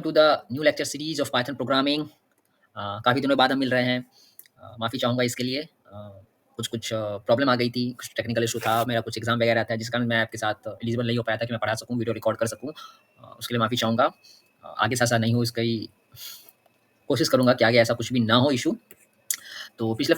To the new lecture series of Python programming. काफ़ी दिनों बाद हम मिल रहे हैं। माफ़ी चाहूँगा इसके लिए। कुछ कुछ प्रॉब्लम आ गई थी, कुछ टेक्निकल इशू था, मेरा कुछ एग्जाम वगैरह था जिस कारण मैं आपके साथ एलिजिबल नहीं हो पाया था कि मैं पढ़ा सकूँ, वीडियो रिकॉर्ड कर सकूँ। उसके लिए माफ़ी चाहूँगा। आगे से ऐसा नहीं हो, इसकी कोशिश करूँगा कि आगे ऐसा कुछ भी ना हो इशू। तो पिछले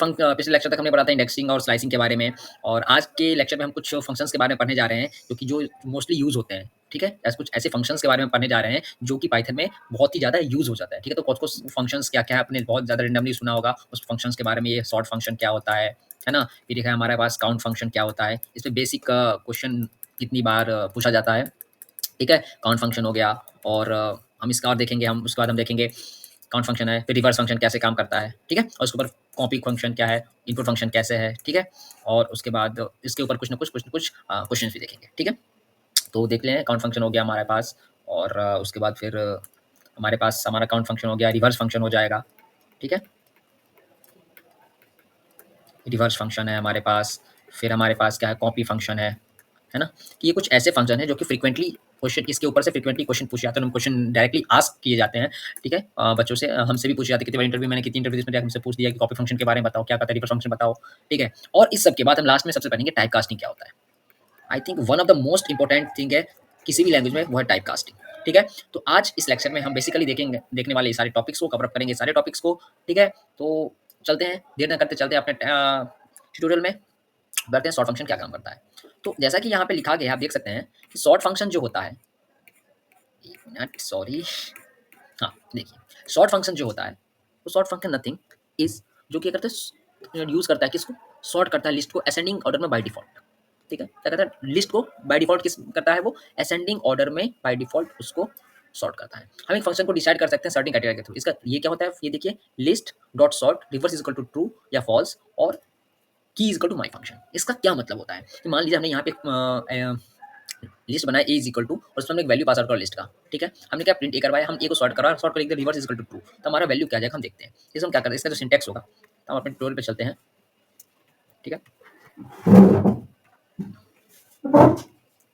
लेक्चर तक हमने पढ़ा था इंडेक्सिंग और स्लाइसिंग के बारे में, और आज के लेक्चर में हम कुछ फंक्शंस के बारे में पढ़ने जा रहे हैं जो मोस्टली यूज़ होते हैं। ठीक है, ऐसे कुछ ऐसे फंक्शंस के बारे में पढ़ने जा रहे हैं जो कि पाइथन में बहुत ही ज़्यादा यूज़ हो जाता है। ठीक है, तो कुछ-कुछ फंक्शंस क्या-क्या है, आपने बहुत ज़्यादा रैंडमली सुना होगा उस फंक्शंस के बारे में। ये सॉर्ट फंक्शन क्या होता है ना? फिर एक है हमारे पास काउंट फंक्शन क्या होता है। इसमें बेसिक क्वेश्चन कितनी बार पूछा जाता है। ठीक है, काउंट फंक्शन हो गया, और हम इसका और देखेंगे, हम उसके बाद हम देखेंगे काउंट फंक्शन है, फिर रिवर्स फंक्शन कैसे काम करता है। ठीक है, और उसके ऊपर कॉपी फंक्शन क्या है, इनपुट फंक्शन कैसे है। ठीक है, और उसके बाद इसके ऊपर कुछ क्वेश्चन भी देखेंगे। ठीक है, तो देख लें, काउंट फंक्शन हो गया हमारे पास, और उसके बाद फिर हमारे पास हमारा काउंट फंक्शन हो गया, रिवर्स फंक्शन हो जाएगा। ठीक है, रिवर्स फंक्शन है हमारे पास। फिर हमारे पास क्या है, कॉपी फंक्शन है ना? कि ये कुछ ऐसे फंक्शन हैं जो कि फ्रीक्वेंटली क्वेश्चन, इसके ऊपर से फ्रीक्वेंटली क्वेश्चन पूछे जाते हैं, हम क्वेश्चन डायरेक्टली आस्क किए जाते हैं। ठीक है, बच्चों से, हमसे भी पूछे जाते हैं। कितनी बार इंटरव्यू, मैंने कितनी इंटरव्यूज में हमसे पूछ दिया कि कॉपी फंक्शन के बारे में बताओ, क्या कहता है, रिवर्स फंक्शन बताओ। ठीक है, और इस सब के बाद हम लास्ट में सबसे पढ़ेंगे टाइप कास्टिंग क्या होता है। I think one of the most important thing है किसी भी लैंग्वेज में, वो है टाइप कास्टिंग। ठीक है, तो आज इस लेक्चर में हम बेसिकली देखने वाले सारे टॉपिक्स को कवर अप करेंगे, सारे टॉपिक्स को। ठीक है, तो चलते हैं, देर न करते चलते हैं अपने ट्यूटोरियल में, बढ़ते हैं। शॉर्ट फंक्शन क्या काम करता है। तो जैसा कि यहाँ पे लिखा गया है, आप देख सकते हैं कि शॉर्ट फंक्शन जो होता है, एक मिनट, सॉरी, हाँ देखिए, शॉर्ट फंक्शन जो होता है, तो शॉर्ट फंक्शन नथिंग इज, जो क्या करता है, यूज करता है किसको, सॉर्ट करता है लिस्ट को असेंडिंग ऑर्डर में बाय डिफॉल्ट। ठीक है, क्या करता है, लिस्ट को बाय डिफॉल्ट किस करता है, वो असेंडिंग ऑर्डर में बाय डिफॉल्ट उसको सॉर्ट करता है। हम एक फंक्शन को डिसाइड कर सकते हैं सर्टेन क्राइटेरिया के थ्रू। इसका ये क्या होता है, ये देखिए, list dot sort reverse is equal to true या फॉल्स, और key is equal to my function. इसका क्या मतलब होता है कि मान लीजिए हमने यहाँ पे लिस्ट बनाया ए इज इक्वल टू, और उसमें हमने एक वैल्यू पास आउट करा लिस्ट का। ठीक है, हमने क्या प्रिंट ए करवाया, हम ए को सॉर्ट कर लिख दिया reverse is equal to true, तो हमारा वैल्यू क्या जाएगा हम देखते हैं। इसमें हम क्या करते हैं, इसका जो सिंटेक्स होगा, तो हम अपने ट्यूटोरियल पे चलते हैं। ठीक है,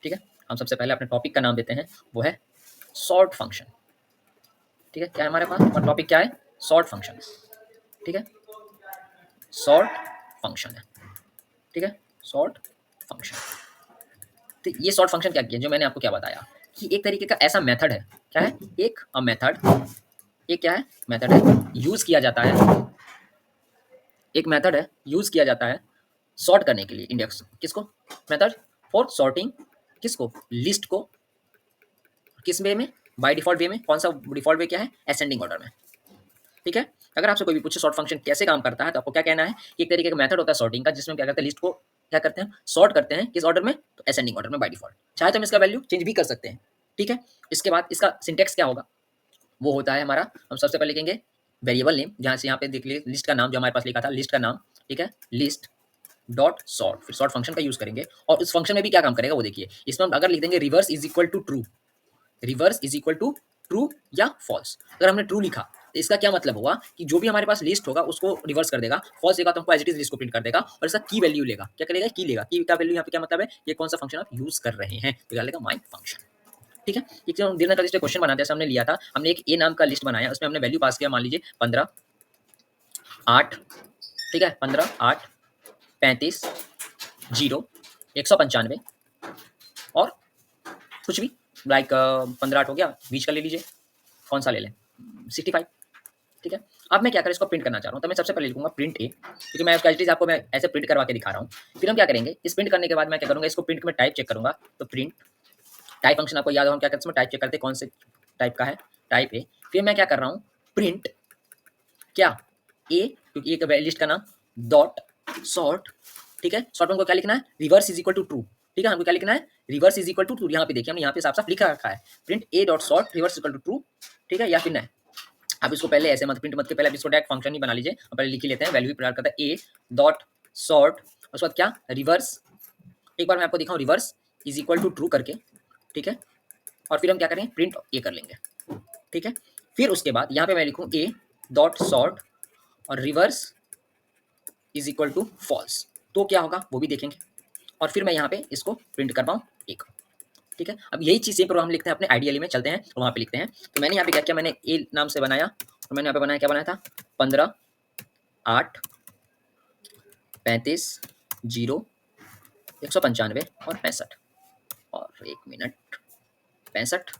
ठीक है, हम सबसे पहले अपने टॉपिक का नाम देते हैं, वो है सॉर्ट फंक्शन। ठीक है, क्या है हमारे पास, और टॉपिक क्या है, सॉर्ट फंक्शन। ठीक है, सॉर्ट फंक्शन है। ठीक है, सॉर्ट फंक्शन। तो ये सॉर्ट फंक्शन क्या किया, जो मैंने आपको क्या बताया, कि एक तरीके का ऐसा मेथड है, क्या है, एक मेथड, एक क्या है, मेथड है, यूज किया जाता है, एक मेथड है यूज किया जाता है सॉर्ट करने के लिए इंडेक्स किसको, मेथड फॉर सॉर्टिंग किसको, लिस्ट को, किस वे में, बाय डिफॉल्ट वे में। कौन सा डिफॉल्ट वे क्या है, असेंडिंग ऑर्डर में। ठीक है, अगर आपसे कोई भी पूछे सॉर्ट फंक्शन कैसे काम करता है, तो आपको क्या कहना है, कि एक तरीके का मेथड होता है सॉर्टिंग का, जिसमें क्या करते हैं, लिस्ट को क्या करते हैं, सॉर्ट करते हैं, किस ऑर्डर में, तो असेंडिंग ऑर्डर में बाय डिफॉल्ट। चाहे तो हम इसका वैल्यू चेंज भी कर सकते हैं। ठीक है, इसके बाद इसका सिंटेक्स क्या होगा, वो होता है हमारा, हम सबसे पहले लिखेंगे वेरिएबल नेम, जहाँ से यहाँ पे देख लीजिए लिस्ट का नाम जो हमारे पास लिखा था, लिस्ट का नाम। ठीक है, लिस्ट डॉट सॉर्ट, फिर सॉर्ट फंक्शन का यूज करेंगे, और उस फंक्शन में भी क्या काम करेगा वो देखिए। इसमें हम अगर लिख देंगे reverse is equal to true, reverse is equal to true या फॉल्स। अगर हमने ट्रू लिखा तो इसका क्या मतलब होगा, कि जो भी हमारे पास लिस्ट होगा उसको रिवर्स कर देगा, फॉल्स लेगा तो हमको एज इट इज लिस्ट को प्रिंट कर देगा, और इसका की वैल्यू लेगा, क्या करेगा, की लेगा। की का वैल्यू यहाँ पे क्या मतलब है, ये कौन सा फंक्शन आप यूज कर रहे हैं, तो डालेगा माई फंक्शन। ठीक है, एक हम देना का लिस्ट क्वेश्चन बनाते हैं, हमने लिया था, हमने एक ए नाम का लिस्ट बनाया, उसमें हमने वैल्यू पास किया, मान लीजिए 15 8। ठीक है, 15 8 35 0 195, और कुछ भी, लाइक 15 8 हो गया, 20 का ले लीजिए, कौन सा ले लें, 65। ठीक है, अब मैं क्या करें, इसको प्रिंट करना चाह रहा हूँ, तो मैं सबसे पहले लिखूंगा प्रिंट ए, क्योंकि मैं उसका एज आपको मैं ऐसे प्रिंट करवा के दिखा रहा हूँ। फिर हम क्या करेंगे, इस प्रिंट करने के बाद मैं क्या करूँगा, इसको प्रिंट में टाइप चेक करूँगा, तो प्रिंट टाइप फंक्शन आपको याद हो, हम क्या करते हैं, टाइप चेक करते हैं कौन से टाइप का है, टाइप ए। फिर मैं क्या कर रहा हूँ, प्रिंट क्या, ए, क्योंकि एक लिस्ट का नाम, डॉट सॉर्ट। ठीक है, सॉर्ट में को क्या लिखना है, reverse is equal to true. ठीक है, हमको क्या लिखना है, reverse is equal to true. यहाँ पे देखिए हमने यहाँ पे साफ साफ लिखा रखा है, print A dot sort reverse equal to true. ठीक है, या फिर नहीं, आप इसको पहले ऐसे मत प्रिंट मत के पहले आप इसको डायरेक्ट फंक्शन ही बना लीजिए, और पहले लिख ही लेते हैं, वैल्यू भी प्रदान करता है ए डॉट सॉर्ट, उसके बाद क्या, रिवर्स, एक बार मैं आपको दिखाऊं, reverse is equal to true करके। ठीक है, और फिर हम क्या करेंगे, प्रिंट ए कर लेंगे। ठीक है, फिर उसके बाद यहाँ पे मैं लिखूँ ए डॉट सॉर्ट और reverse is equal to false, तो क्या होगा वो भी देखेंगे, और फिर मैं यहाँ पे इसको प्रिंट कर पाऊँ एक। ठीक है। अब यही चीज़ सेम प्रोग्राम लिखते हैं अपने आइडियली में, चलते हैं और वहाँ पे लिखते हैं। तो मैंने यहाँ पे क्या किया, मैंने ए नाम से बनाया और मैंने यहाँ पे बनाया, क्या बनाया था, 15 8 35 0 195 और 65 और 1 मिनट 65,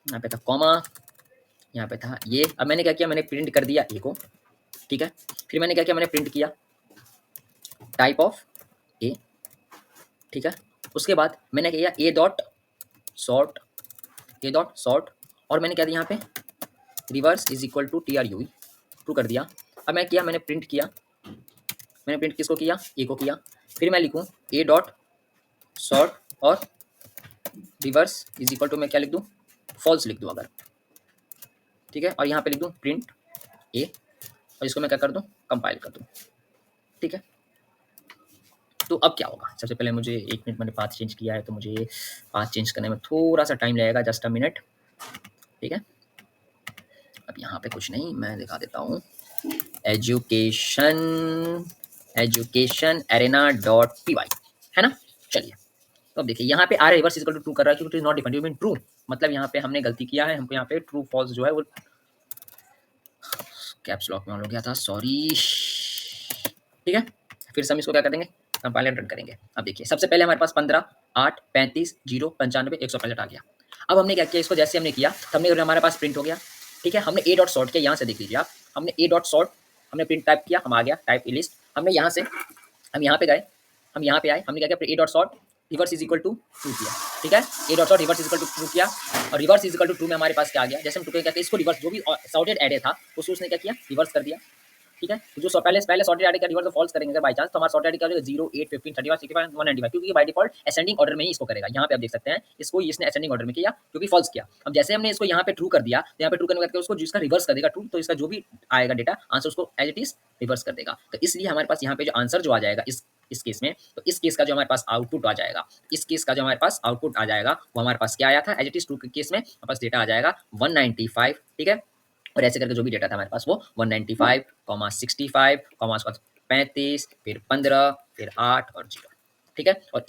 यहाँ पे था कॉमा, यहाँ पे था ये। अब मैंने क्या किया, मैंने प्रिंट कर दिया ए को, ठीक है। फिर मैंने क्या किया, मैंने प्रिंट किया टाइप ऑफ ए, ठीक है। उसके बाद मैंने क्या किया, सॉर्ट ए डॉट सॉर्ट और मैंने क्या दिया यहाँ पे, reverse is equal to TRUE, true कर दिया। अब मैं किया, मैंने प्रिंट किया, मैंने प्रिंट किसको किया, ए को किया। फिर मैं लिखूँ ए डॉट सॉर्ट और रिवर्स इज इक्वल टू, मैं क्या लिख दूँ, फॉल्स लिख दूँ अगर, ठीक है। और यहाँ पे लिख दूँ प्रिंट ए और इसको मैं क्या कर दूँ, कंपाइल कर दूँ, ठीक है। तो अब क्या होगा, सबसे पहले मुझे 1 मिनट, मैंने पाथ चेंज किया है तो मुझे पाथ चेंज करने में थोड़ा सा टाइम लगेगा, जस्ट अ मिनट, ठीक है। अब यहाँ पे कुछ नहीं, मैं दिखा देता हूँ, एजुकेशन एरेना डॉट py, है ना। चलिए, तो अब देखिए यहाँ पे are reverse equal to true कर रहा है क्योंकि नॉट डिफाइंड, मीन ट्रू, मतलब यहाँ पे हमने गलती किया है, हमको यहाँ पे ट्रू फॉल्स जो है वो कैप्स लॉक में हो गया था, सॉरी, ठीक है। फिर से हम इसको क्या करेंगे, कंपाइल एंड रन करेंगे। अब देखिए सबसे पहले हमारे पास 15 8 35 0 95 165 आ गया। अब हमने क्या किया, इसको जैसे हमने किया तो हमने, हमारे पास प्रिंट हो गया, ठीक है। हमने ए डॉट सॉर्ट किया, यहाँ से देख लीजिए आप, हमने ए डॉट सॉर्ट, हमने प्रिंट टाइप किया, हम आ गया टाइप लिस्ट, हमने यहाँ से, हम यहाँ पे गए, हम यहाँ पे आए, हमने क्या किया, A dot sort reverse is equal to true किया, ठीक है। A dot sort reverse is equal to true किया और reverse is equal to true में हमारे पास क्या आ गया, जैसे हम ट्रू क्या किया, इसको रिवर्स, जो भी सॉर्टेड एडे था उसने क्या किया, रिवर्स कर दिया, ठीक है। तो जो पहले सॉर्टेड एडे का रिवर्स फॉल्स करेंगे अगर बाय चांस, तो हमारा सॉर्टेड एडे क्या हो जाएगा, 0 8 15 35 65 195, क्योंकि बाय डिफॉल्ट असेंडिंग ऑर्डर में ही इसको करेगा। यहाँ पे आप देख सकते हैं इसको, इसने असेंडिंग ऑर्डर में किया क्योंकि फॉल्स किया। अब जैसे हमने इसको यहाँ पे ट्रू कर दिया, तो यहाँ पे ट्रू करने के बाद उसको जिसका रिवर्स कर देगा ट्रू, तो इसका जो भी आएगा डेटा आंसर उसको एज इट इज रिवर्स कर देगा। तो इसलिए हमारे पास यहाँ पे जो आंसर जो आ जाएगा इस केस में, तो इस केस का जो हमारे पास आउटपुट आ जाएगा, इस केस का जो हमारे पास आउटपुट आ जाएगा, वो हमारे पास क्या आया था, एज इट इज ट्रू के केस में हमारे पास डेटा आ जाएगा 195, ठीक है। और ऐसे करके जो भी डेटा था हमारे पास वो 195, 65, 35, फिर 15, फिर 8 और 0, ठीक है। और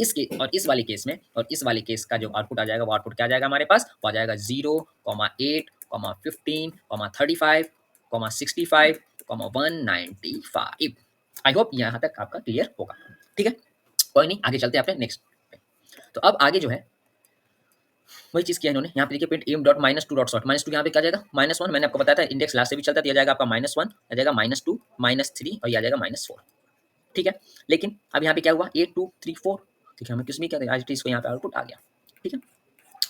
इस वाले केस में, और इस वाले केस का जो आउटपुट आ जाएगा, वो आउटपुट क्या आ जाएगा हमारे पास, वो आ जाएगा 0, 8, 15, 35, 65, 195। आई होप यहाँ तक आपका क्लियर होगा, ठीक है। कोई नहीं, आगे चलते हैं अपने नेक्स्ट पे। तो अब आगे जो है वही चीज़ किया इन्होंने, यहाँ पे देखिए print M dot minus two dot sort, minus two यहाँ पे क्या जाएगा, -1, मैंने आपको बताया था इंडेक्स लास्ट से भी चलता है, तो जाएगा आपका -1, आ जाएगा -2, -3 और ये आ जाएगा -4, ठीक है। लेकिन अब यहाँ पे क्या हुआ, 8 2 3 4, ठीक है, हमें किस में क्या आज इसको यहाँ पे आउटपुट आ गया, ठीक है।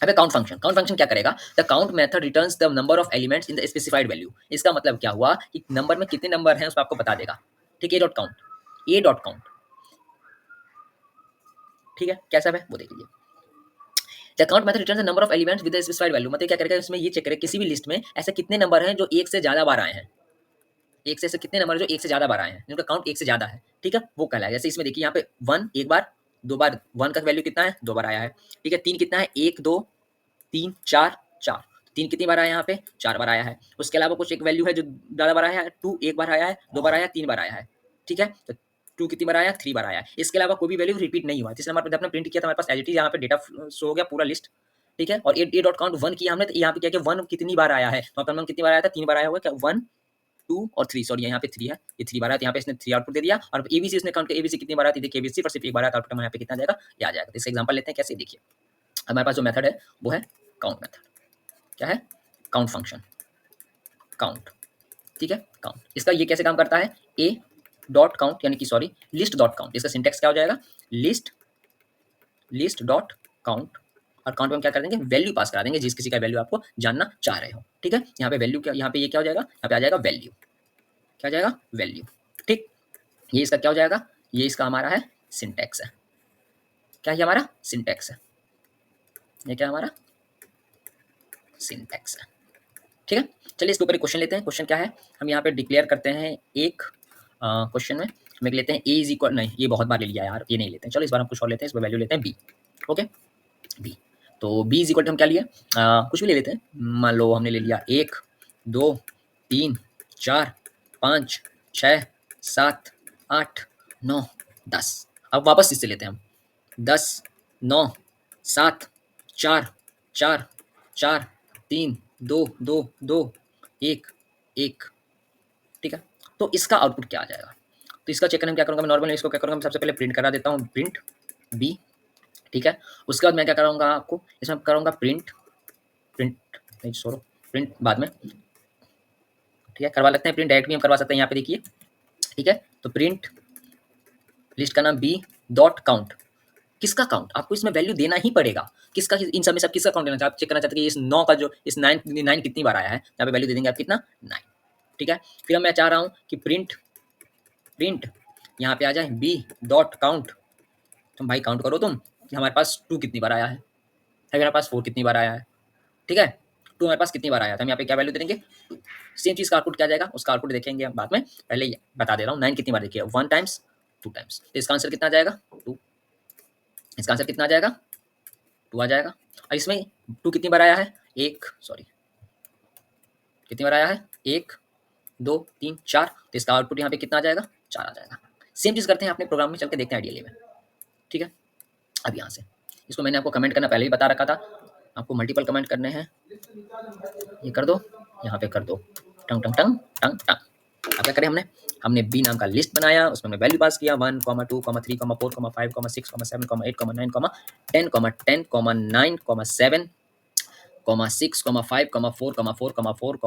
अब काउंट फंक्शन क्या करेगा, the count method returns the number of elements in the specified value. इसका मतलब क्या हुआ कि नंबर में कितने नंबर हैं उसको आपको बता देगा, ठीक है। ए डॉट काउंट, ठीक है, कैसा है वो देख लीजिए। The count method returns the number of elements with the specified value, मतलब क्या करेगा, इसमें ये चेक करेगा किसी भी लिस्ट में ऐसे कितने नंबर हैं जो एक से ज्यादा बार आए हैं, एक से ऐसे कितने नंबर जो एक से ज्यादा बार आए हैं, जिनका काउंट एक से ज्यादा है, ठीक है, वो कहलाएगा। जैसे इसमें देखिए यहाँ पे 1 एक बार, 2 बार, 1 का वैल्यू कितना है, 2 बार आया है, ठीक है। 3 कितना है, 1 2 3 4 4, 3 कितनी बार आया यहाँ पे, 4 बार आया है। उसके अलावा कुछ एक वैल्यू है जो ज्यादा बार आया है, 2 एक बार आया है, 2 बार आया है, 3 बार आया है, ठीक है। तो 2 कितनी बार आया, 3 बार आया है। इसके अलावा कोई भी वैल्यू रिपीट नहीं हुआ, जिस नंबर पे आपने प्रिंट किया था हमारे पास एज इट इज यहाँ पे डेटा शो हो गया पूरा लिस्ट, ठीक है। और ए डॉट काउंट 1 किया हमने, तो यहाँ पे क्या किया, 1 कितनी बार आया है, तो यहाँ पे 1 कितनी बार आया था, 3 बार आया होगा क्या, 1 2 और 3, सॉरी यहाँ पे 3 है, ये 3 बार आया, तो यहाँ पे इसने 3 आउटपुट दे दिया। और एबीसी उसने काउंट किया, एबीसी कितनी बार आती है, देखिए एबीसी पर सिर्फ एक बार आया था, आउटपुट यहाँ पे कितना जाएगा, ये आ जाएगा। तो इसका एग्जांपल लेते हैं कैसे, देखिए हमारे पास जो मेथड है वो है काउंट मेथड, क्या है, काउंट फंक्शन, काउंट, ठीक है, काउंट। इसका ये कैसे काम करता है, ए डॉट काउंट, यानी कि सॉरी लिस्ट डॉट काउंट, इसका सिंटेक्स क्या हो जाएगा, लिस्ट डॉट काउंट, और काउंट में हम क्या कर देंगे, वैल्यू पास करा देंगे जिस किसी का वैल्यू आपको जानना चाह रहे हो, ठीक है। यहाँ पे वैल्यू क्या, यहाँ पे ये क्या हो जाएगा, यहाँ पे आ जाएगा वैल्यू, क्या हो जाएगा, वैल्यू, ठीक। ये इसका क्या हो जाएगा, ये इसका हमारा है सिंटेक्स है, क्या है हमारा सिंटेक्स है, ये क्या हमारा सिंटेक्स है, ठीक है। चलिए इसके ऊपर एक क्वेश्चन लेते हैं। क्वेश्चन क्या है, हम यहाँ पे डिक्लेयर करते हैं एक क्वेश्चन में हम एक लेते हैं ए इज इक्वल, नहीं ये बहुत बार ले लिया यार, ये नहीं लेते हैं, चलो इस बार हम कुछ और लेते हैं, इस बार वैल्यू लेते हैं बी, ओके बी। तो बी इज इक्वल टू हम क्या लिए, कुछ भी ले लेते हैं, मान लो हमने ले लिया 1 2 3 4 5 6 7 8 9 10। अब वापस इससे लेते हैं हम 10 9 7 4 4 4 3 2 2 2 1 1, ठीक है। तो इसका आउटपुट क्या आ जाएगा? तो इसका चेक करने में क्या करूँगा मैं, नॉर्मली इसको क्या करूँगा, मैं सबसे पहले प्रिंट करा देता हूँ, प्रिंट बी, ठीक है। उसके बाद मैं क्या कराऊँगा आपको, इसमें करूँगा प्रिंट प्रिंट नहीं छोड़ो, प्रिंट बाद में, ठीक है। करवा लेते हैं प्रिंट, डायरेक्ट भी हम करवा सकते हैं यहाँ पे देखिए, ठीक है। तो प्रिंट लिस्ट का नाम बी डॉट काउंट, किसका काउंट, आपको इसमें वैल्यू देना ही पड़ेगा, किसका, इन सब में सब किसका काउंट देना चाहिए, आप चेक करना चाहते हैं कि इस 9 का जो इस 9 कितनी बार आया है, यहाँ पे वैल्यू दे देंगे आप कितना 9, ठीक है। फिर मैं चाह रहा हूँ कि प्रिंट प्रिंट यहाँ पे आ जाए बी डॉट काउंट, तुम भाई काउंट करो तुम कि हमारे पास 2 कितनी बार आया है, हमारे पास 4 कितनी बार आया है, ठीक है। 2 हमारे पास कितनी बार आया था, हम यहाँ पे क्या वैल्यू दे देंगे 2। सेम चीज़ का आउटपुट क्या जाएगा, उसका आउटपुट देखेंगे हम बाद में, पहले ये बता दे रहा हूँ 9 कितनी बार देखिए, 1 टाइम्स 2 टाइम्स, तो इसका आंसर कितना आ जाएगा 2, इसका आंसर कितना आ जाएगा 2 आ जाएगा। और इसमें 2 कितनी बार आया है, एक, सॉरी कितनी बार आया है 1 2 3 4, तो इसका आउटपुट यहाँ पे कितना आ जाएगा 4 आ जाएगा। सेम चीज़ करते हैं अपने प्रोग्राम में, चल के देखते हैं आइडियली में, ठीक है। अब यहाँ से इसको मैंने आपको कमेंट करना पहले ही बता रखा था, आपको मल्टीपल कमेंट करने हैं, ये कर दो, यहाँ पे कर दो, टंग टंग टंग टंग टंग। अब क्या करें, हमने हमने बी नाम का लिस्ट बनाया, उसमें हमने वैल्यू पास किया 1, 2, 3, 4, 5, 6, 7, 8, 9, 10, 10, 9, 7, 6, 5, 4, 4, 4, 4,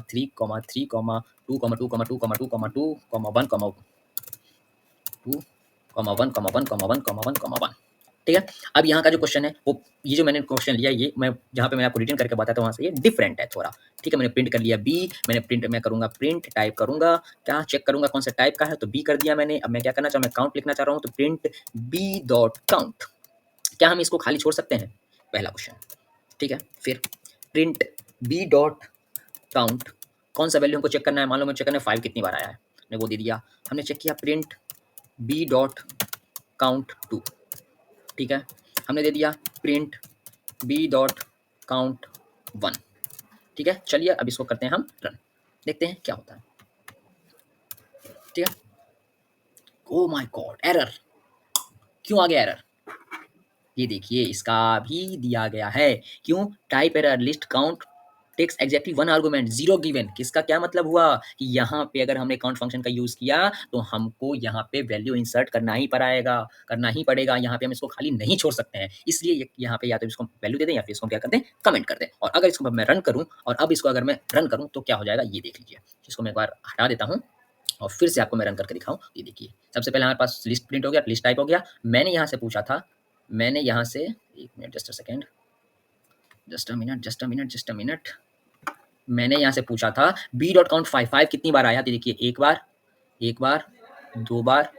3, 3, 2, 2, 2, 2, 2, 1, 2, 1, 1, 1, 1, ठीक है। अब यहाँ का जो क्वेश्चन है वो, ये जो मैंने क्वेश्चन लिया, ये मैं जहाँ पे मैं आपको रिटर्न करके बताया था वहाँ से ये डिफरेंट है थोड़ा, ठीक है। मैंने प्रिंट कर लिया बी, मैंने प्रिंट मैं करूँगा प्रिंट टाइप करूँगा, क्या चेक करूँगा कौन सा टाइप का है, तो बी कर दिया मैंने। अब मैं क्या करना चाहूँ, मैं काउंट लिखना चाह रहा हूँ, तो प्रिंट बी डॉट काउंट, क्या हम इसको खाली छोड़ सकते हैं, पहला क्वेश्चन, ठीक है। फिर प्रिंट बी डॉट काउंट, कौन सा वैल्यू हमको चेक करना है, मान लो मैं चेक करना है 5 कितनी बार आया है, मैंने वो दे दिया। हमने चेक किया प्रिंट बी डॉट काउंट 2, ठीक है। हमने दे दिया प्रिंट बी डॉट काउंट 1, ठीक है। चलिए अब इसको करते हैं हम रन, देखते हैं क्या होता है, ठीक है। ओ माय गॉड, एरर, क्यों आ गया एरर, ये देखिए इसका भी दिया गया है, क्यों, type error, list count takes exactly 1 argument, 0 given, किसका क्या मतलब हुआ कि यहाँ पे अगर हमने काउंट फंक्शन का यूज़ किया तो हमको यहाँ पे वैल्यू इंसर्ट करना ही पड़ेगा, यहाँ पे हम इसको खाली नहीं छोड़ सकते हैं, इसलिए यहाँ पे या तो इसको वैल्यू दे दें या फिर इसको क्या कर दें, कमेंट कर दें। और अगर इसको मैं रन करूँ, और अब इसको अगर मैं रन करूँ तो क्या हो जाएगा, ये देख लीजिए, इसको मैं एक बार हटा देता हूँ और फिर से आपको मैं रन करके दिखाऊँ। ये देखिए सबसे पहले हमारे पास लिस्ट प्रिंट हो गया, लिस्ट टाइप हो गया, मैंने यहाँ से पूछा था, मैंने यहाँ से, एक minute just a second, just a minute, मैंने यहाँ से पूछा था बी डॉट काउंट 5, 5 कितनी बार आया, तो देखिए एक बार, दो बार,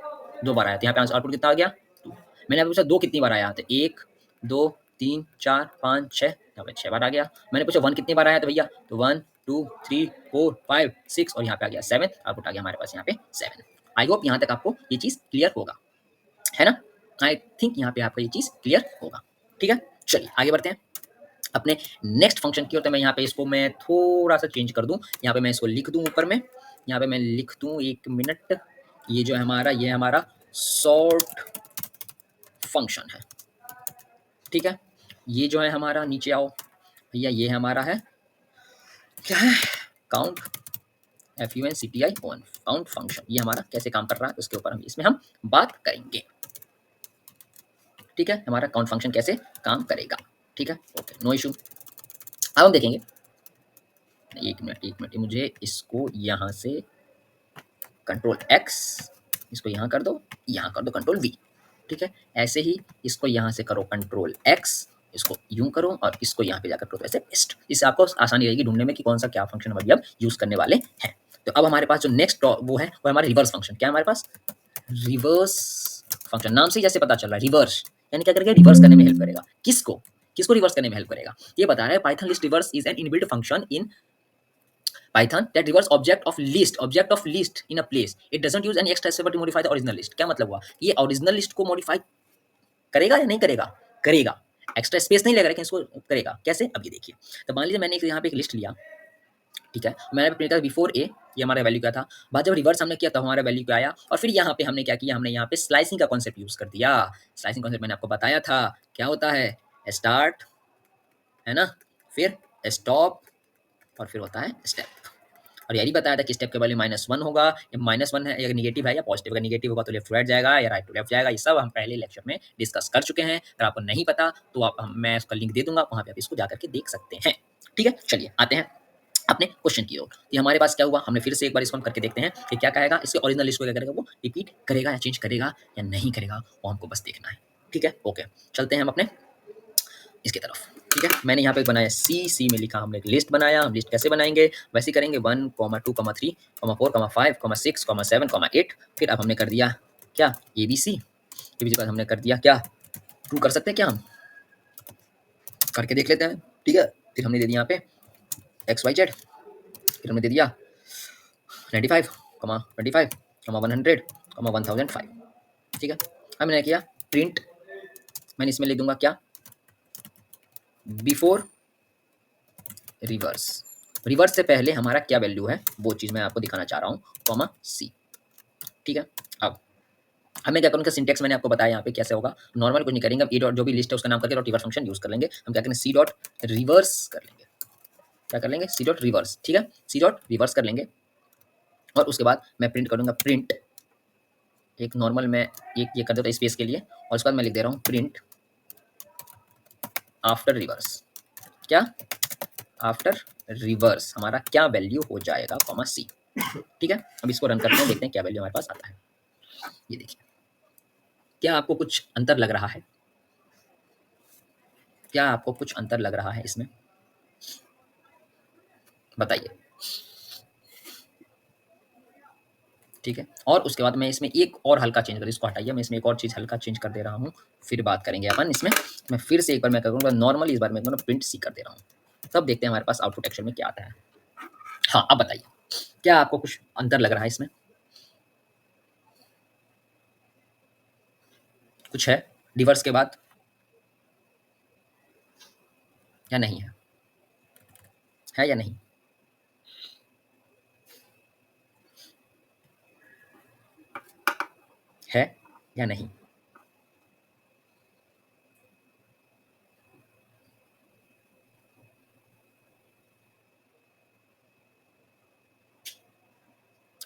दो बार आया, तो यहाँ पे आउटपुट कितना आ गया 2। मैंने पूछा 2 कितनी बार आया, तो 1 2 3 4 5 6, यहाँ पे 6 बार आ गया। मैंने पूछा 1 कितनी बार आया, तो भैया तो 1 2 3 4 5 6 और यहाँ पे आ गया 7, आउटपुट आ गया हमारे पास यहाँ पे 7। आई होप यहाँ तक आपको ये चीज़ क्लियर होगा, है ना। आई थिंक यहाँ पे आपको ये चीज़ क्लियर होगा, ठीक है। चलिए आगे बढ़ते हैं अपने नेक्स्ट फंक्शन की ओर। तो मैं यहाँ पे इसको मैं थोड़ा सा चेंज कर दूँ, यहाँ पे मैं इसको लिख दूँ ऊपर में, यहाँ पे मैं लिख दूँ, एक मिनट, ये जो है हमारा, ये हमारा सॉर्ट फंक्शन है, ठीक है। ये जो है हमारा, नीचे आओ भैया, ये हमारा है, क्या है, काउंट FUNCTION, काउंट फंक्शन, ये हमारा कैसे काम कर रहा है उसके ऊपर इसमें हम बात करेंगे, ठीक है। हमारा काउंट फंक्शन कैसे काम करेगा, ठीक है, ओके, नो इशू। अब हम देखेंगे, एक मिनट, मुझे इसको यहाँ से कंट्रोल X, इसको यहाँ कर दो, यहाँ कर दो कंट्रोल V, ठीक है। ऐसे ही इसको यहाँ से करो कंट्रोल X, इसको यूं करो और इसको यहाँ पे जाकर करो ऐसे पेस्ट, इससे आपको आसानी रहेगी ढूंढने में कि कौन सा क्या फंक्शन अभी आप यूज़ करने वाले हैं। तो अब हमारे पास जो नेक्स्ट वो है वो हमारा रिवर्स फंक्शन, क्या है हमारे पास, रिवर्स फंक्शन, नाम से जैसे पता चल रहा है रिवर्स, यानी क्या करेगा, रिवर्स करने में हेल्प करेगा, किसको किसको रिवर्स करने में हेल्प करेगा, ये बता रहा है Python list reverse is an inbuilt function in Python that reverse object of list in a place. It doesn't use any extra step to modify the original list. क्या मतलब हुआ, ये ओरिजिनल लिस्ट को मॉडिफाई करेगा या नहीं करेगा, करेगा, एक्स्ट्रा स्पेस नहीं लेगा लेकिन इसको करेगा, कैसे, अब ये देखिए। तो मान लीजिए मैंने यहाँ पे एक लिस्ट लिया, ठीक है, मैंने प्रिंट किया बिफोर ए, ये हमारा वैल्यू क्या था, बाद जब रिवर्स हमने किया तो हमारा वैल्यू क्या आया, और फिर यहाँ पे हमने क्या किया, हमने यहाँ पे स्लाइसिंग का कॉन्सेप्ट यूज कर दिया। स्लाइसिंग कॉन्सेप्ट मैंने आपको बताया था क्या होता है, स्टार्ट है ना, फिर स्टॉप और फिर होता है स्टेप। और यही बताया था कि स्टेप के वैल्यू -1 होगा, या -1 है, या नेगेटिव है या पॉजिटिव। अगर नेगेटिव होगा तो लेफ्ट टू राइट जाएगा या राइट टू लेफ्ट जाएगा। ये सब हम पहले लेक्चर में डिस्कस कर चुके हैं। अगर आपको नहीं पता तो मैं उसका लिंक दे दूंगा, वहाँ पे आप इसको जा करके देख सकते हैं। ठीक है, चलिए आते हैं अपने क्वेश्चन की ओर। ये हमारे पास क्या हुआ, हमने फिर से एक बार इसको हम करके देखते हैं कि क्या कहेगा। इसके ओरिजिनल लिस्ट को क्या करेगा, वो रिपीट करेगा या चेंज करेगा या नहीं करेगा, वो हमको बस देखना है। ठीक है, ओके, चलते हैं हम अपने इसकी तरफ। ठीक है, मैंने यहाँ पे बनाया सी में लिखा, हमने एक लिस्ट बनाया। हम लिस्ट कैसे बनाएंगे, वैसे करेंगे 1, 2, 3, 4, 5, 6, 7, 8। फिर अब हमने कर दिया क्या, ABC। ABC के बाद हमने कर दिया क्या, 2 कर सकते हैं क्या, हम करके देख लेते हैं। ठीक है, फिर हमने दे दिया यहाँ पे XYZ। फिर हमने दे दिया 95, 25, 100, 1005। ठीक है, अब मैंने किया प्रिंट, मैंने इसमें लिख दूंगा क्या, बिफोर रिवर्स। रिवर्स से पहले हमारा क्या वैल्यू है, वो चीज़ मैं आपको दिखाना चाह रहा हूँ, कॉमा C। ठीक है, अब हमें क्या करूँगा, सिंटेक्स मैंने आपको बताया यहाँ पे कैसे होगा। नॉर्मल कुछ नहीं करेंगे, हम ई डॉट जो भी लिस्ट है उसका नाम करके डॉट रिवर्स फंक्शन यूज़ कर लेंगे। हम क्या करेंगे, C डॉट रिवर्स कर लेंगे। क्या कर लेंगे, C डॉट रिवर्स। ठीक है, C डॉट रिवर्स कर लेंगे। और उसके बाद मैं प्रिंट करूँगा, प्रिंट एक नॉर्मल मैं एक ये कर देता स्पेस के लिए, और उसके बाद मैं लिख दे रहा हूँ प्रिंट आफ्टर रिवर्स। क्या, आफ्टर रिवर्स हमारा क्या वैल्यू हो जाएगा, कॉमा C। ठीक है, अब इसको रन करते हैं, देखते हैं क्या वैल्यू हमारे पास आता है। ये देखिए, क्या आपको कुछ अंतर लग रहा है, क्या आपको कुछ अंतर लग रहा है इसमें, बताइए। ठीक है, और उसके बाद मैं इसमें एक और हल्का चेंज कर, इसको हटाइए, मैं इसमें एक और चीज़ हल्का चेंज कर दे रहा हूँ, फिर बात करेंगे अपन इसमें। मैं फिर से एक बार मैं करूँगा नॉर्मल, इस बार मैं प्रिंट C कर दे रहा हूँ, तब देखते हैं हमारे पास आउटपुट एक्चुअल में क्या आता है। हाँ, अब बताइए, क्या आपको कुछ अंतर लग रहा है इसमें, कुछ है रिवर्स के बाद या नहीं है या नहीं? है या नहीं?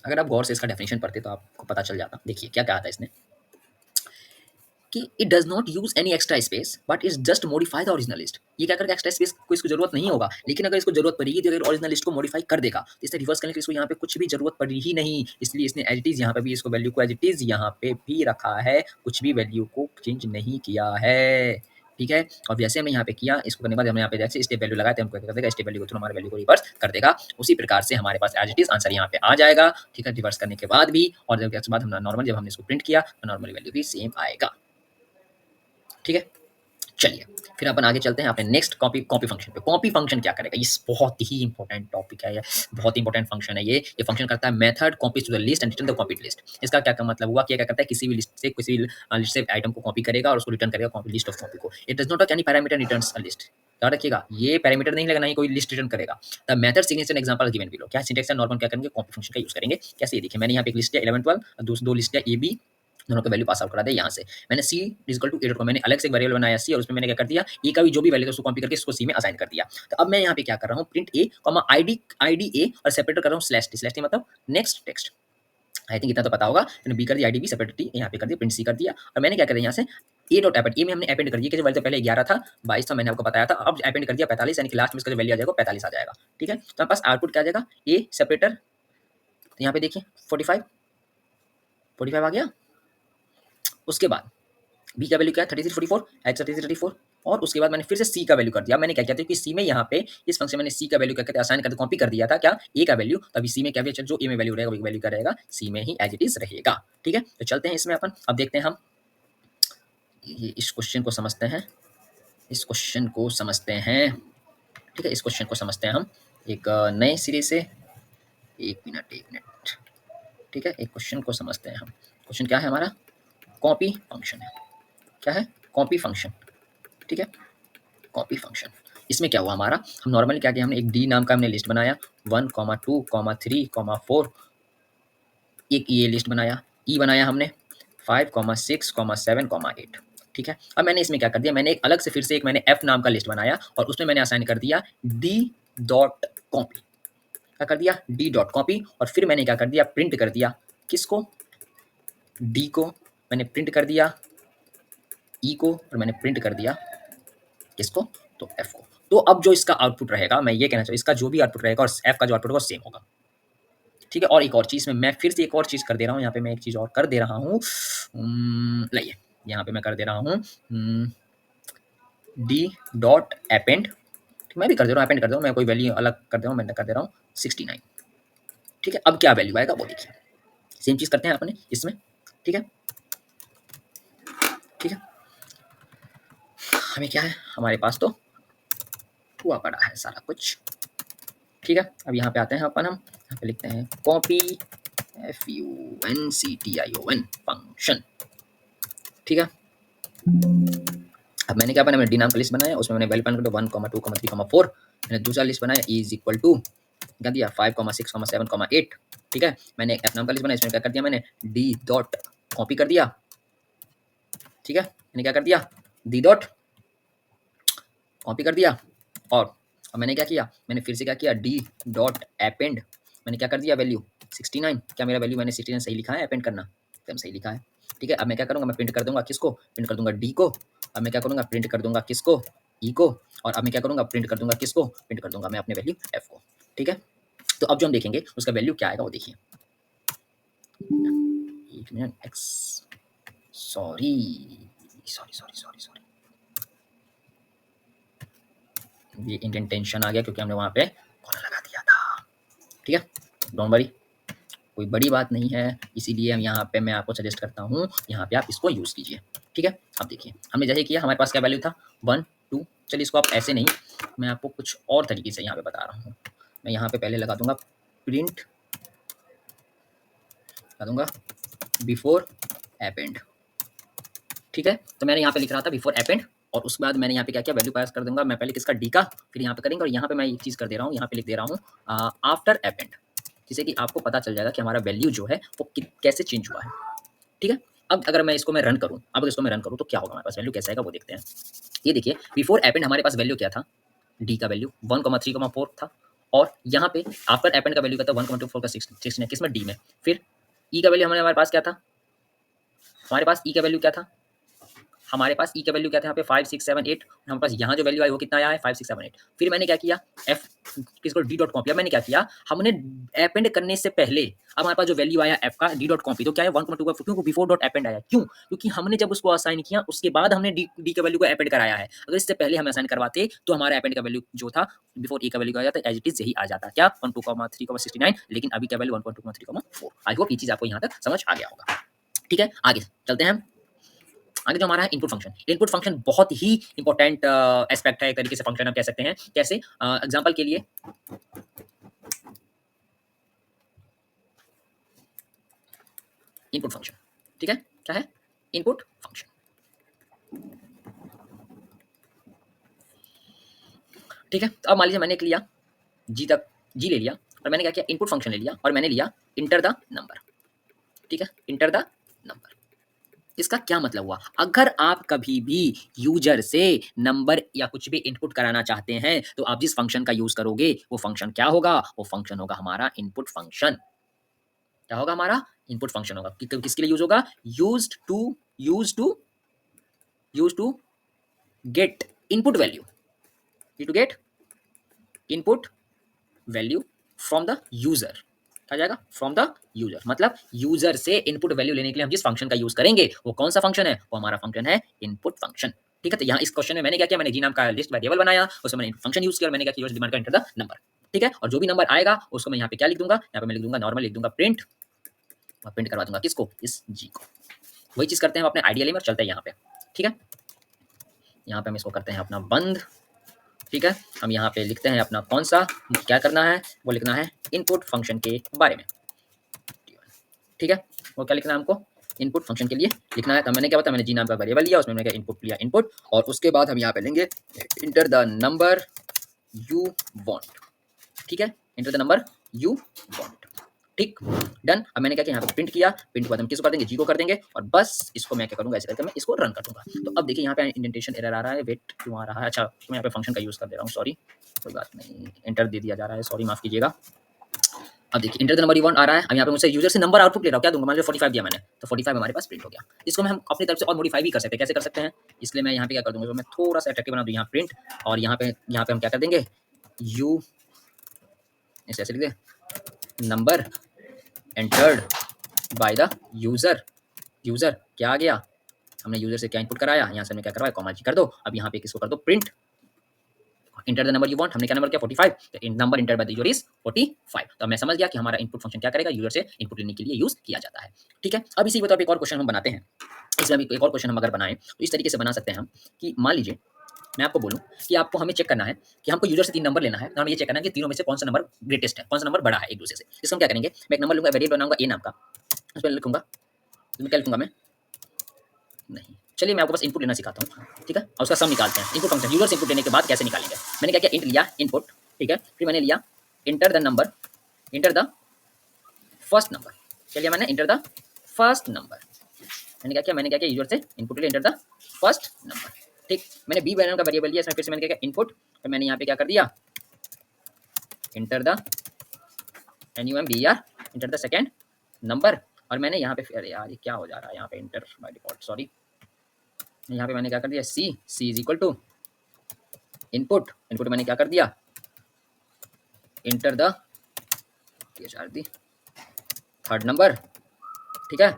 अगर आप गौर से इसका डेफिनेशन पढ़ते तो आपको पता चल जाता। देखिए क्या कहा था इसने, कि it does not use any extra space but is just modify the original list. ये क्या करके एक्स्ट्रा स्पेस को इसको जरूरत नहीं होगा, लेकिन अगर इसको जरूरत पड़ेगी तो अगर ओरिजिनल लिस्ट को मॉडिफाई कर देगा। तो इसे रिवर्स करने के लिए इसको यहाँ पे कुछ भी जरूरत पड़ी ही नहीं, इसलिए इसने एज इट इज यहाँ पे भी इसको वैल्यू को एज इट इज यहाँ पे भी रखा है, कुछ भी वैल्यू को चेंज नहीं किया है। ठीक है, और जैसे हमने यहाँ पे किया, इसको करने के बाद हमने यहाँ पे जैसे स्टेप वैल्यू लगाते हैं, हमको कर देगा स्टेप वैल्यू को थ्रू हमारे वैल्यू को रिवर्स कर देगा। उसी प्रकार से हमारे पास एज इट इज आंसर यहाँ पे आ जाएगा। ठीक है, रिवर्स करने के बाद भी, और जब उसके बाद हम नॉर्मल जब हमने इसको प्रिंट किया तो नॉर्मल वैल्यू भी सेम आएगा। ठीक है, चलिए फिर अपन आगे चलते हैं अपने नेक्स्ट कॉपी फंक्शन पे। कॉपी फंक्शन क्या करेगा, ये बहुत ही इंपॉर्टेंट टॉपिक है, ये बहुत इंपॉर्टेंट फंक्शन है। ये फंक्शन करता है method copies to the list and return the copied list. इसका क्या मतलब हुआ, क्या करता है, किसी भी लिस्ट से लिस्ट से आइटम को कॉपी करेगा और उसको रिटर्न करेगा कॉपी लिस्ट ऑफ कॉपी को। It does not take any parameter returns a list. याद रखिएगा, ये पैरामीटर नहीं लगना, ही कोई लिस्ट रिटर्न करेगा। The method signature example given below. क्या सिंटेक्स है, नॉर्मल क्या करेंगे, कॉपी फंक्शन का यूज करेंगे। कैसे, ये देखिए, मैंने यहाँ पे एक लिस्ट है 11 12, दो लिस्ट है AB, दोनों का वैल्यू पास आउट करा दे यहाँ से। मैंने C इक्वल टू A, मैंने अलग से एक वेरिएबल बनाया C, और उसमें मैंने क्या कर दिया, A का भी जो भी वैल्यू है उसको कॉपी करके इसको C में असाइन कर दिया। तो अब मैं यहाँ पे क्या कर रहा हूँ, प्रिंट A, ID A, और सेपरेटर कर रहा हूँ स्लैश टी मतलब नेक्स्ट टेक्स्ट। आई थिंक इतना तो पता होगा। मैंने B कर दिया, ID B सेपरेटर T यहाँ पे कर दिया, प्रिंट C कर दिया। और मैंने क्या कर दिया यहाँ से A डॉट एपेंड, A में हमने एपेंड कर दिया, कि जो वैल्यू पहले 11 था, 22 था, मैंने आपको बताया था। अब एपेंड कर दिया 45, यानी कि लास्ट में इसका जो वैल्यू आ जाएगा 45 आ जाएगा। ठीक है, तो हमारे पास आउटपुट क्या आ जाएगा, A सेपरेटर, तो यहाँ पे देखिए 45 आ गया। उसके बाद बी का वैल्यू क्या है, 33 44, एच 33 34, और उसके बाद मैंने फिर से सी का वैल्यू कर दिया। मैंने क्या किया था कि सी में यहाँ पे इस फंक्शन मैंने सी का वैल्यू क्या कहते हैं असाइन करके कॉपी कर दिया था, क्या, ए का वैल्यू। तभी सी में क्या भी जो ए में वैल्यू रहेगा वही वैल्यू क्या रहेगा, सी में ही एज इट इज रहेगा। ठीक है, तो चलते हैं इसमें अपन, अब देखते हैं हम ये इस क्वेश्चन को समझते हैं, इस क्वेश्चन को समझते हैं। ठीक है, इस क्वेश्चन को समझते हैं हम एक नए सिरे से। एक मिनट। ठीक है, एक क्वेश्चन को समझते हैं हम। क्वेश्चन क्या है हमारा, कॉपी फंक्शन है। क्या है, कॉपी फंक्शन। ठीक है, कॉपी फंक्शन। इसमें क्या हुआ हमारा, हम नॉर्मली क्या किया, हमने एक डी नाम का हमने लिस्ट बनाया, 1, 2, 3, 4, एक ये लिस्ट बनाया, ई बनाया हमने 5, 6, 7, 8। ठीक है। अब मैंने इसमें क्या कर दिया, मैंने एक अलग से फिर से एक मैंने एफ नाम का लिस्ट बनाया और उसमें मैंने असाइन कर दिया डी डॉट कॉपी। क्या कर दिया, डी डॉट कॉपी। और फिर मैंने क्या कर दिया, प्रिंट कर दिया किसको, डी को मैंने प्रिंट कर दिया, ई को और मैंने प्रिंट कर दिया किसको, तो एफ को। तो अब जो इसका आउटपुट रहेगा, मैं ये कहना चाहूँ इसका जो भी आउटपुट रहेगा और एफ का जो आउटपुट होगा सेम होगा। ठीक है। और एक और चीज़ में मैं फिर से एक और चीज़ कर दे रहा हूँ, यहाँ पे मैं एक चीज़ और कर दे रहा हूँ, लाइए यहाँ पे मैं कर दे रहा हूँ डी डॉट अपेंड, मैं भी कर दे रहा हूँ अपेंड कर दे रहा हूँ, मैं कोई वैल्यू अलग कर दे रहा हूँ, मैं कर दे रहा हूँ 69। ठीक है। अब क्या वैल्यू आएगा वो देखिए, सेम चीज़ करते हैं अपने इसमें। ठीक है, ठीक है। हमें क्या है, हमारे पास तो हुआ पड़ा है सारा कुछ। ठीक है। अब यहाँ पे आते हैं अपन, हम यहाँ पे लिखते हैं कॉपी function फंक्शन। ठीक है। अब मैंने क्या बनाया, मैंने डी नाम का लिस्ट बनाया, उसमें मैंने वैल्यू कर दो 1, 2, 3, 4। मैंने दूसरा लिस्ट बनाया इज इक्वल टू क्या दिया 5, 6, 7, 8। ठीक है। मैंने एफ नाम का लिस्ट बनाया, इसमें क्या कर दिया मैंने डी डॉट कॉपी कर दिया। ठीक है। मैंने क्या कर दिया, डी डॉट कॉपी कर दिया। और अब मैंने क्या किया, मैंने फिर से क्या किया, डी डॉट अपेंड, मैंने क्या कर दिया वैल्यू 69। क्या मेरा वैल्यू मैंने 69 सही लिखा है, अपेंड करना एकदम सही लिखा है। ठीक है। अब मैं क्या करूँगा, मैं प्रिंट कर दूंगा किसको, प्रिंट कर दूंगा डी को। अब मैं क्या करूँगा, प्रिंट कर दूंगा किसको, ई को। और अब मैं क्या करूँगा, प्रिंट कर दूंगा किसको, प्रिंट कर दूंगा मैं अपने वैल्यू एफ को। ठीक है। तो अब जो हम देखेंगे उसका वैल्यू क्या आएगा वो देखिए, एक minute x, sorry sorry sorry sorry sorry, ये इंडेंटेशन आ गया क्योंकि हमने वहाँ पे कॉलर लगा दिया था। ठीक है, डोंट वरी, कोई बड़ी बात नहीं है, इसीलिए हम यहाँ पे मैं आपको सजेस्ट करता हूँ यहाँ पे आप इसको यूज़ कीजिए। ठीक है। अब देखिए हमने जैसे किया, हमारे पास क्या वैल्यू था 1, 2। चलिए इसको आप ऐसे नहीं, मैं आपको कुछ और तरीके से यहाँ पे बता रहा हूँ। मैं यहाँ पे पहले लगा दूंगा प्रिंट, लगा दूंगा बिफोर अपेंड। ठीक है। तो मैंने यहाँ पे लिख रहा था बिफोर अपेंड, और उसके बाद मैंने यहाँ पे क्या किया, वैल्यू पास कर दूंगा मैं पहले किसका, डी का, फिर यहाँ पे करेंगे। और यहाँ पे मैं एक चीज़ कर दे रहा हूँ, यहाँ पे लिख दे रहा हूँ आफ्टर अपेंड, जिससे कि आपको पता चल जाएगा कि हमारा वैल्यू जो है वो कैसे चेंज हुआ है। ठीक है। अब अगर मैं इसको मैं रन करूँ, अब इसको मैं रन करूँ तो क्या होगा, हमारे पास वैल्यू कैसे आएगा वो देखते हैं। ये देखिए बिफोर अपेंड हमारे पास वैल्यू क्या था, डी का वैल्यू 1, 3, 4 था। और यहाँ पे आफ्टर अपेंड का वैल्यू क्या था 1, 2, 4 का 16 किसमें, डी में। फिर ई का वैल्यू हमारे पास क्या था, हमारे पास ई का वैल्यू क्या था, हमारे पास ई का वैल्यू क्या था यहाँ पे 5, 6, 7, 8। हमारे पास यहाँ जो वैल्यू आई वो कितना आया है 5, 6, 7, 8। फिर मैंने क्या किया, एफ किसको, डी डॉट कॉपी। अब मैंने क्या किया, हमने अपेंड करने से पहले अब हमारे पास जो वैल्यू आया एफ का डी डॉट कॉपी, तो क्या है 1, 2 का, क्योंकि बिफोर डॉट अपेंड आया, क्यों, क्योंकि हमने जब उसको असाइन किया उसके बाद हमने डी के वैल्यू को अपेंड कराया है। अगर इससे पहले हम असाइन करवाते तो हमारा अपेंड का वैल्यू जो था बिफोर ई का वैल्यू आ जाता, एज इट इज यही आ जाता, क्या 1, 2, 3, 69। लेकिन अभी क्या वैल्यू 1, 2, 3, 4। आई होप ये चीज आपको यहाँ तक समझ आ गया होगा। ठीक है, आगे चलते हैं। आगे जो हमारा है इनपुट फंक्शन। इनपुट फंक्शन बहुत ही इंपॉर्टेंट एस्पेक्ट है, एक तरीके से फंक्शन आप कह सकते हैं। कैसे, एग्जांपल के लिए इनपुट फंक्शन। ठीक है, क्या है इनपुट फंक्शन। ठीक है। तो अब मान लीजिए मैंने एक लिया जी तक, जी ले लिया, और मैंने क्या किया, इनपुट फंक्शन ले लिया और मैंने लिया इंटर द नंबर। ठीक है, इंटर द नंबर। इसका क्या मतलब हुआ, अगर आप कभी भी यूजर से नंबर या कुछ भी इनपुट कराना चाहते हैं तो आप जिस फंक्शन का यूज करोगे वो फंक्शन क्या होगा, वो फंक्शन होगा हमारा इनपुट फंक्शन। क्या होगा, हमारा इनपुट फंक्शन होगा। किसके लिए यूज होगा, used to use to use to get input value, to get input value from the user. क्या जाएगा, फ्रॉम द यूजर, मतलब यूजर से इनपुट वैल्यू लेने के लिए हम जिस फंक्शन का यूज करेंगे वो कौन सा फंक्शन है, वो हमारा फंक्शन है इनपुट फंक्शन। ठीक है। तो यहाँ इस क्वेश्चन में मैंने क्या किया, मैंने जी नाम का लिस्ट वेरिएबल बनाया, उसमें मैंने फंक्शन यूज किया और मैंने क्या किया, डिमांड का एंटर द नंबर। ठीक है। और जो भी नंबर आएगा उसको मैं यहाँ पे क्या लिख दूंगा, यहाँ पे मैं लिख दूंगा नॉर्मल, लिख दूंगा प्रिंट, और प्रिंट करवा दूंगा किसको, इस जी को। वही चीज करते हैं हम अपने आइडियल में, चलते हैं यहाँ पे। ठीक है, यहाँ पे हम इसको करते हैं अपना बंद। ठीक है, हम यहाँ पे लिखते हैं अपना कौन सा क्या करना है, वो लिखना है इनपुट फंक्शन के बारे में। ठीक है, वो क्या लिखना है हमको, इनपुट फंक्शन के लिए लिखना है। तो मैंने क्या बताया, मैंने जी नाम का वेरिएबल लिया, उसमें मैंने क्या इनपुट लिया इनपुट, और उसके बाद हम यहाँ पे लेंगे inter the number you want. ठीक है, inter the number you want. ठीक, डन। अब मैंने क्या किया, यहाँ पे प्रिंट किया, प्रिंट के बाद हम किसको कर देंगे, जी को कर देंगे, और बस इसको मैं क्या करूँगा, ऐसे करके मैं इसको रन कर दूँगा। तो अब देखिए यहाँ पे इंडेंटेशन एरर आ रहा है, वेट क्यों आ रहा है, अच्छा मैं यहाँ पे फंक्शन का यूज़ कर दे रहा हूँ, सॉरी, कोई बात नहीं, एंटर दे दिया जा रहा है, सॉरी माफ़ कीजिएगा। अब देखिए enter the number you want आ रहा है, अब यहाँ पे मुझसे यूजर से नंबर आउटपुट ले रहा हूँ, क्या दूंगा, मान लीजिए 45 दिया मैंने, तो 45 हमारे पास प्रिंट हो गया। इसको हम अपनी तरफ से और मॉडिफाई भी कर सकते हैं, कैसे कर सकते हैं, इसलिए मैं यहाँ पे क्या कर दूंगा, तो मैं थोड़ा सा अट्रैक्टिव बना दूँ यहाँ प्रिंट, और यहाँ पे हम क्या कर देंगे, यू ऐसे ऐसे लिख दे, number entered by the user, user क्या आ गया, हमने यूजर से क्या इनपुट कराया, यहाँ से हमने क्या करवाया, कॉमा जी कर दो। अब यहाँ पे किसको कर दो, print inter the number you want, हमने क्या नंबर किया 45, तो number inter bye the user is 45। तो मैं समझ गया कि हमारा इनपुट फंक्शन क्या करेगा, यूजर से इनपुट लेने के लिए यूज किया जाता है। ठीक है, अब इसी पर एक और क्वेश्चन हम बनाते हैं, इसमें अभी एक और क्वेश्चन हम अगर बनाएं तो इस तरीके से बना सकते हैं हम कि मान लीजिए मैं आपको बोलूं कि आपको हमें चेक करना है कि हमको यूजर से 3 नंबर लेना है, तो हमें ये चेक करना है कि तीनों में से कौन सा नंबर ग्रेटेस्ट है, कौन सा नंबर बड़ा है एक दूसरे से। इसको हम क्या करेंगे, मैं एक नंबर लूंगा, वेरिएबल बनाऊंगा ए नाम का, उस पर लिखूंगा, इसमें क्या लिखूंगा मैं, नहीं चलिए मैं आपको बस इनपुट लेना सिखाता हूँ, ठीक है, और उसका सम निकालते हैं। इनपुट फंक्शन यूजर से इनपुट लेने के बाद कैसे निकालेंगे, मैंने क्या किया, इंट लिया इनपुट, ठीक है, फिर मैंने लिया inter the number, enter the first number, क्या लिया मैंने, इंटर द फर्स्ट नंबर, मैंने क्या किया यूजर से इनपुट लिया, इंटर द फर्स्ट नंबर, ठीक। मैंने बी नाम का वेरिएबल लिया, इसमें फिर से मैंने क्या किया, इनपुट, फिर मैंने यहाँ पे क्या कर दिया, enter the NUMBR, enter the second number, और मैंने यहाँ पे, अरे यार ये क्या हो जा रहा है यहाँ पे, इंटर बाय डिफॉल्ट, सॉरी, यहाँ पे मैंने क्या कर दिया, C is equal to input, input मैंने क्या कर दिया, इंटर द थर्ड नंबर, ठीक है।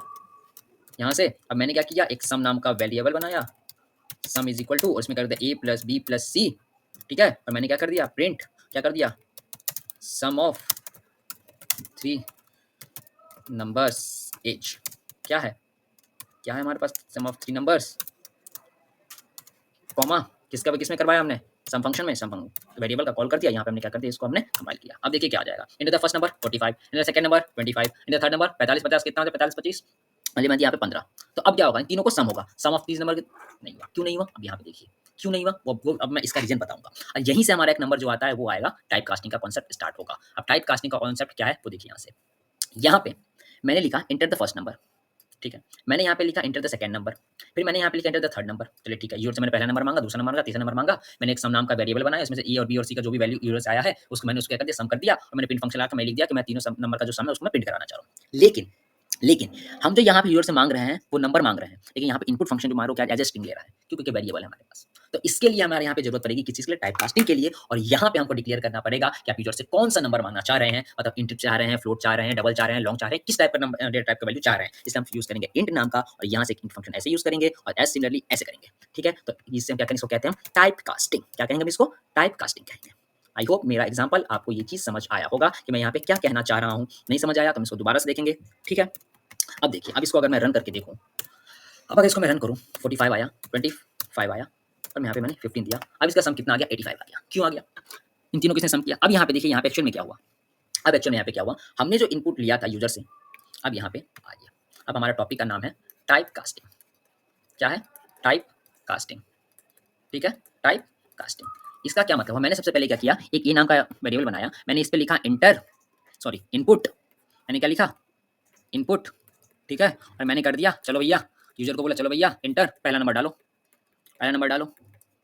यहाँ से अब मैंने क्या किया, एक सम नाम का वेरिएबल बनाया, सम इज इक्वल टू, और इसमें कर दिया ए प्लस बी प्लस सी, ठीक है, और मैंने क्या कर दिया, प्रिंट क्या कर दिया, सम ऑफ 3 नंबर्स एच, क्या है हमारे पास, सम ऑफ 3 नंबर्स, कॉमा किसका भी किसमें करवाया हमने, सम फंक्शन में, सम वेरिएबल का कॉल कर दिया, यहाँ पे हमने क्या कर दिया, इसको हमने कंपाइल किया। अब देखिए क्या आ जाएगा, enter the first number 45, enter the second number 25, enter the third number 45, 50 कितना होता है, 45 25, अली यहाँ पे 15। तो अब क्या होगा, इन तीनों को सम होगा, सम ऑफ 30 नंबर नहीं हुआ, क्यों नहीं हुआ, अब यहाँ पे देखिए क्यों नहीं हुआ, वो अब मैं इसका रीजन बताऊंगा। और यहीं से हमारा एक नंबर जो आता है वो आएगा, टाइप कास्टिंग का कॉन्सेप्ट स्टार्ट होगा। अब टाइप कास्टिंग का कॉन्सेप्ट क्या है वो देखिए, यहाँ पे मैंने लिखा इंटर द फर्स्ट नंबर, ठीक है, मैंने यहाँ पे लिखा इंटर द सेकंड नंबर, फिर मैंने यहाँ पे लिखा इंटर द थर्ड नंबर, चलिए ठीक है, यूजर से मैंने पहला नंबर मांगा, दूसरा नंबर मांगा, तीसरा नंबर मांगा, मैंने एक सम नाम का वेरिएबल बनाया, इसमें से ए और बी और सी का जो भी वैल्यू यूजर से आया है उसको मैंने उसको क्या कर दिया, सम कर दिया, और मैंने प्रिंट फंक्शन लगा मैं लिख दिया कि मैं तीनों नंबर का जो सम है उसको मैं प्रिंट कराना चाह रहा हूँ। लेकिन हम जो यहाँ पे यूजर से मांग रहे हैं वो नंबर मांग रहे हैं, लेकिन यहाँ पे इनपुट फंक्शन जो मारो क्या एज ए स्ट्रिंग ले रहा है, क्योंकि वेरिएबल है हमारे पास। तो इसके लिए हमारे यहाँ पे जरूरत पड़ेगी किस चीज़ के लिए, टाइप कास्टिंग के लिए। और यहाँ पे हमको डिक्लेयर करना पड़ेगा कि आप यूजर से कौन सा नंबर मांगना चाह रहे हैं, मतलब इंट चाह रहे हैं, फ्लोट चाह रहे हैं, डबल चाह रहे हैं, लॉन्ग चाह रहे हैं, किस टाइप का नंबर, डेटा टाइप का वैल्यू चाह रहे हैं। इसलिए हम यूज करेंगे इंट नाम का, और यहाँ से इंट फंक्शन ऐसे यूज करेंगे, और एज सिमिलरली ऐसे करेंगे, ठीक है। तो इससे हम क्या करेंगे, इसको कहते हैं टाइप कास्टिंग, क्या कहेंगे इसको, टाइप कास्टिंग कहेंगे। आई होप मेरा एग्जाम्पल आपको ये चीज़ समझ आया होगा कि मैं यहाँ पे क्या कहना चाह रहा हूँ। नहीं समझ आया तो हम इसको दोबारा से देखेंगे, ठीक है। अब देखिए, अब इसको अगर मैं रन करके देखूँ, अब अगर इसको मैं रन करूँ, 45 आया, 25 आया, और यहाँ पे मैंने 15 दिया, अब इसका सम कितना आ गया, 85 आ गया। क्यों आ गया, इन तीनों किसने सम किया। अब यहाँ पे देखिए, यहाँ पे एक्चुअल में क्या हुआ, अब एक्चुअल में यहाँ पे क्या हुआ, हमने जो इनपुट लिया था यूजर से, अब यहाँ पे आ गया। अब हमारा टॉपिक का नाम है टाइप कास्टिंग। क्या है, टाइप कास्टिंग, ठीक है, टाइप कास्टिंग। इसका क्या मतलब है, मैंने सबसे पहले क्या किया, एक ए नाम का वेरिएबल बनाया, मैंने इस पर लिखा इनपुट, मैंने क्या लिखा, इनपुट, ठीक है, और मैंने कर दिया, चलो भैया, यूजर को बोला चलो भैया इंटर, पहला नंबर डालो,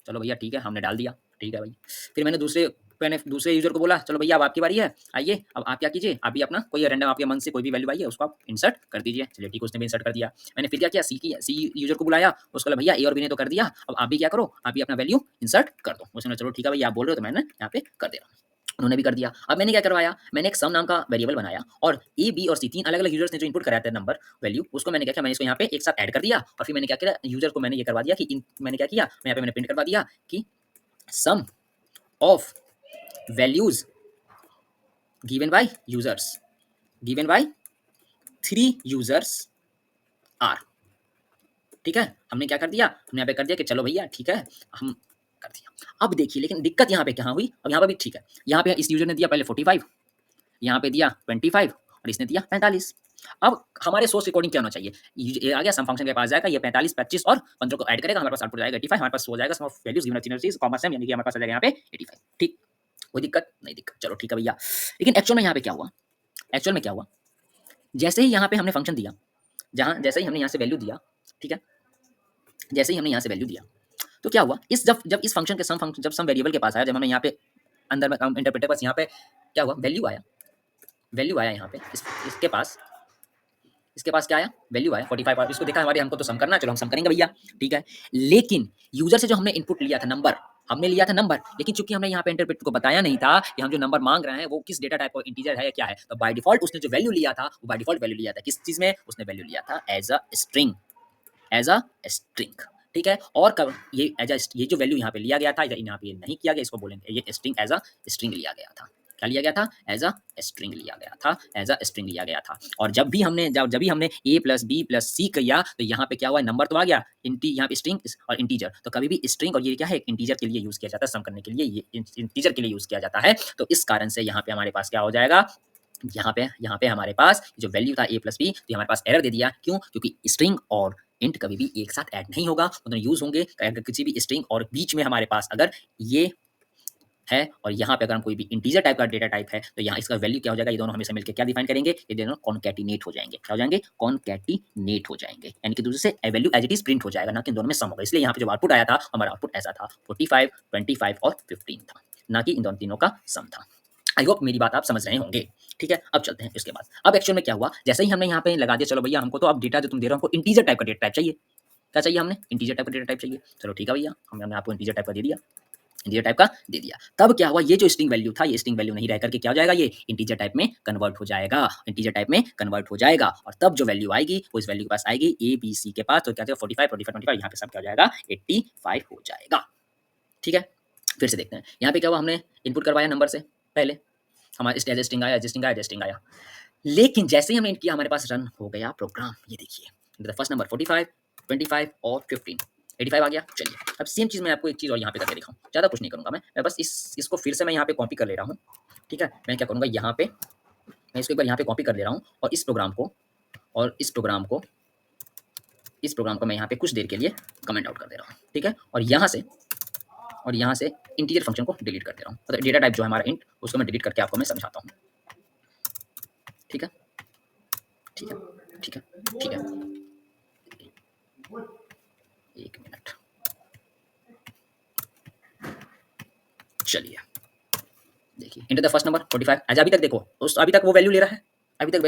चलो भैया ठीक है, हमने डाल दिया, ठीक है भाई। फिर मैंने दूसरे यूजर को बोला, चलो भैया अब आपकी बारी है, आइए अब आप क्या कीजिए, आप भी अपना कोई रैंडम आपके मन से कोई भी वैल्यू आई है उसको आप इंसर्ट कर दीजिए। चलिए ठीक, उसने भी इंसर्ट कर दिया। मैंने फिर क्या किया, सी यूजर को बुलाया, उसको भैया ए और बी ने तो कर दिया, अब आप भी क्या करो, आप भी अपना वैल्यू इंसर्ट कर दो। उसने चलो ठीक है भैया आप बोल रहे हो तो मैंने यहाँ पे कर दे रहा हूँ, उन्होंने भी कर दिया। अब मैंने क्या करवाया, मैंने एक सम नाम का वेरिएबल बनाया, और ए बी और सी तीन अलग अलग यूजर्स ने जो इनपुट कराया था नंबर वैल्यू, उसको मैंने क्या किया, मैंने इसको यहाँ पे एक साथ ऐड कर दिया, और फिर मैंने क्या किया, यूजर को मैंने ये करवा दिया कि मैंने क्या किया, यहाँ पे मैंने प्रिंट करवा दिया कि sum of values given by 3 users are, ठीक है। हमने क्या कर दिया, हमने यहाँ पे कर दिया कि चलो भैया ठीक है, हम कर दिया। अब देखिए, लेकिन दिक्कत यहाँ पे क्या हुई, अब यहाँ पे भी ठीक है, यहाँ पे इस यूजर ने दिया पहले 45, यहाँ पे दिया 25, और इसने दिया 45। अब हमारे सोर्स अकॉर्डिंग क्या होना चाहिए, ये आ गया, सम फंक्शन के पास जाएगा, ये 45 25 और 15 को ऐड करेगा, हमारे पास आउटपुट आएगा 85, हमारे पास हो जाएगा सम ऑफ वैल्यूज गिवन सिनर्जीज कॉमा सम, यानी कि हमारे पास आ जाएगा यहाँ पे 85, ठीक। कोई दिक्कत नहीं, दिक्कत, चलो ठीक है भैया। लेकिन एक्चुअल में यहाँ पे क्या हुआ, जैसे ही यहाँ पे हमने फंक्शन दिया, जैसे ही हमने यहाँ से वैल्यू दिया, ठीक है, जैसे ही हमने यहाँ से वैल्यू दिया, तो क्या हुआ, इस जब जब इस फंक्शन के जब सम वेरिएबल के पास आया, जब हमने यहाँ पे अंदर में इंटरप्रेटर पास यहाँ पे क्या हुआ, वैल्यू आया यहाँ पे इसके पास क्या आया, वैल्यू आया 45, और इसको देखा हमारे हमको तो सम करना है, चलो हम सम करेंगे भैया, ठीक है। लेकिन यूजर से जो हमने इनपुट लिया था नंबर, लेकिन चूंकि हमने यहाँ पे इंटरप्रेटर को बताया नहीं था कि हम जो नंबर मांग रहे हैं वो किस डेटा टाइप का इंटीजर है या क्या है, तो बाय डिफॉल्ट उसने जो वैल्यू लिया था वो बाय डिफॉल्ट वैल्यू लिया था किस चीज में, उसने वैल्यू लिया था एज अ स्ट्रिंग, ठीक है। और कब ये जो वैल्यू यहाँ पे लिया गया था, यहाँ पे नहीं किया गया, इसको बोलेंगे ये स्ट्रिंग एज अ स्ट्रिंग लिया गया था, क्या लिया गया था, एज अ स्ट्रिंग लिया गया था, एज अ स्ट्रिंग लिया गया था। और जब भी हमने ए प्लस बी प्लस सी किया, तो यहाँ पे क्या हुआ, नंबर तो आ गया, यहाँ पे स्ट्रिंग और इंटीजर, तो कभी भी स्ट्रिंग और ये क्या है, इंटीजर के लिए यूज किया जाता है, सम करने के लिए ये इंटीजर के लिए यूज किया जाता है। तो इस कारण से यहाँ पे हमारे पास क्या हो जाएगा, यहाँ पे हमारे पास जो वैल्यू था ए प्लस बी, तो हमारे पास एरर दे दिया, क्यों, क्योंकि स्ट्रिंग और इंट कभी भी एक साथ ऐड नहीं होगा, दोनों यूज होंगे। अगर किसी भी स्ट्रिंग और बीच में हमारे पास अगर ये है और यहाँ पे अगर हम कोई भी इंटीजर टाइप का डेटा टाइप है, तो यहाँ इसका वैल्यू क्या हो जाएगा, ये दोनों हमेशा मिलकर क्या डिफाइन करेंगे, ये दोनों कॉन्कैटिनेट हो जाएंगे, क्या हो जाएंगे, कॉन्कैटिनेट हो जाएंगे, यानी कि दूसरे से value as it is print हो जाएगा, ना कि दोनों में सम होगा। इसलिए यहाँ पे जो आउटपुट आया था, हमारा आउटपुट ऐसा था 45, 25 और 15 था, ना कि इन दोनों तीनों का सम था। आई होप मेरी बात आप समझ रहे होंगे, ठीक है। अब चलते हैं इसके बाद, अब एक्चुअल में क्या हुआ, जैसे ही हमने यहाँ पे लगा दिया, चलो भैया हमको तो अब डेटा जो तुम दे रहे हो हमको इंटीजर टाइप का डेटा टाइप चाहिए, क्या चाहिए, हमने इंटीजर टाइप का डेटा टाइप चाहिए, चलो ठीक है भैया, हमने आपको इंटीजर टाइप का दे दिया, इंटीजर टाइप का दे दिया। तब क्या हुआ, ये जो स्ट्रिंग वैल्यू था, ये स्ट्रिंग वैल्यू नहीं रह करके क्या हो जाएगा, ये इंटीजर टाइप में कन्वर्ट हो जाएगा, इंटीजर टाइप में कन्वर्ट हो जाएगा। और तब जो वैल्यू आएगी वो इस वैल्यू के पास आएगी ए बी सी के पास, तो क्या 45, 25, 25, यहाँ पे सब क्या हो जाएगा, 85 हो जाएगा, ठीक है। फिर से देखते हैं, यहाँ पे क्या हुआ, हमने इनपुट करवाया नंबर से पहले, हमारा स्ट्रिंग आया, लेकिन जैसे ही हमने किया हमारे पास रन हो गया प्रोग्राम, ये देखिए फर्स्ट नंबर 45, 25 और 15, 85 आ गया। चलिए अब सेम चीज़ मैं आपको एक चीज़ और यहाँ पे करके दिखाऊँ, ज़्यादा कुछ नहीं करूँगा मैं बस इसको फिर से मैं यहाँ पे कॉपी कर ले रहा हूँ, ठीक है। मैं क्या करूँगा, यहाँ पे मैं इसको एक बार यहाँ पे कॉपी कर ले रहा हूँ, और इस प्रोग्राम को मैं यहाँ पे कुछ देर के लिए कमेंट आउट कर दे रहा हूँ, ठीक है। और यहाँ से इंटीजर फंक्शन को डिलीट कर दे रहा हूँ, मतलब डेटा टाइप जो है हमारा इंट, उसको मैं डिलीट करके आपको मैं समझाता हूँ, ठीक है, ठीक है, ठीक है, ठीक है, एक मिनट, चलिए देखिए, इंटर द फर्स्ट नंबर 45, आज अभी तक देखो अभी तक वो वैल्यू ले रहा है, अभी तक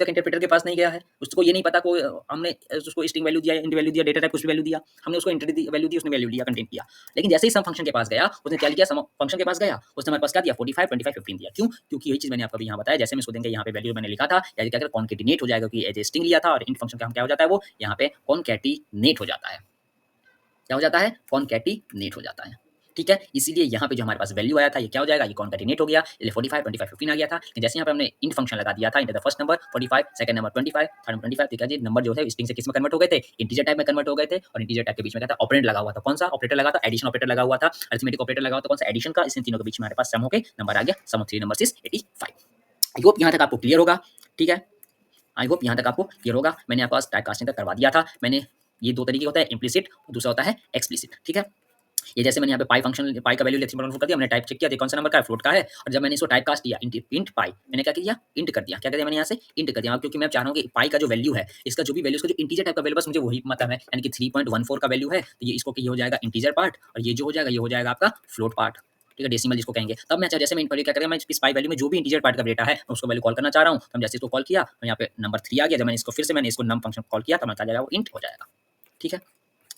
इंटरप्रेटर के पास नहीं गया है, उसको ये नहीं पता को हमने उसको स्ट्रिंग वैल्यू दिया, इंट वैल्यू दिया, डेटा टाइप कुछ भी वैल्यू दिया, हमने उसको इंटर वैल्यू दी, उसने वैल्यू लिया, कंटेंट किया। लेकिन जैसे ही सम फंक्शन के पास गया, उसने क्या किया, सम फंक्शन के पास गया, उसने हमारे पास क्या दिया, 45, 25, 15 दिया, क्यों, क्योंकि यही चीज मैंने आपको अभी यहाँ बताया, जैसे मैं इसको देंगे यहाँ पे वैल्यू मैंने लिखा था, या क्या कॉन्केटिनेट हो जाएगा, क्योंकि एज ए स्ट्रिंग लिया था, और इंट फंक्शन का क्या हो जाता है, वो यहाँ पे कॉन्केटिनेट हो जाता है, क्या हो जाता है, कॉन्कैटिनेट हो जाता है, ठीक है। इसीलिए यहाँ पे जो हमारे पास वैल्यू आया था, ये क्या हो जाएगा, ये कॉन्कैटिनेट हो गया, इसलिए 45, 25, 15 आ गया था। जैसे यहाँ पे हमने इंट फंक्शन लगा दिया था, int the first number 45, second number 25, third number 25, ठीक है जी, नंबर जो है स्ट्रिंग से किस में कन्वर्ट हो गए थे, इंटीजर टाइप में कन्वर्ट हो गए थे, और इंटीजर टाइप के बीच में क्या था, ऑपरेंड लगा हुआ था, कौन सा ऑपरेटर लगा था, एडिशन ऑपरेटर लगा हुआ था, अरिथमेटिक ऑपरेटर लगा हुआ था, कौन सा, एडिशन का। इन तीनों के बीच में हमारे पास सम होके नंबर आ गया, sum of 3 numbers is 85। I hope यहाँ तक आपको क्लियर होगा, ठीक है, आई होप यहाँ तक आपको क्लियर होगा। मैंने आपको टाइप कास्टिंग तक करवा दिया था, मैंने ये दो तरीके होता है, इम्प्लिसिट, दूसरा होता है एक्सप्लिसिट, ठीक है। ये जैसे मैंने यहाँ पे पाई फंक्शन, पाई का वैल्यू कर दिया, मैंने टाइप चेक किया, कौन सा नंबर का है, फ्लोट का है, और जब मैंने इसको टाइप कास्ट किया इंट पाई, मैंने क्या किया, इंट कर दिया, क्या कर दिया मैंने यहाँ से इंट कर दिया, क्योंकि मैं चाह रहा हूँ कि पाई का जो वैल्यू है, इसका जो भी वैल्यू, इसका जो इंटीजर टाइप का वैल्यू, बस मुझे वही मतलब है, यानी कि 3.14 का वैल्यू है, तो ये इसको ये हो जाएगा इंटीजर पार्ट, और ये जो हो जाएगा, ये हो जाएगा आपका फ्लोट पार्ट, ठीक है, डेसिमल जिसको कहेंगे। तब मैं जैसे मैं क्या करेंगे, मैं इस पाई वैल्यू में जो भी इंटीजर पार्ट का डेटा है, मैं उसको वैल्यू कॉल करना चाह रहा हूँ, तो जैसे इसको कॉल किया, तो यहाँ पे नंबर 3 आ गया, जब मैंने इसको फिर से मैंने इसको नम फंक्शन कॉल किया, तो मैं क्या जाएगा, वो इंट हो जाएगा, ठीक है,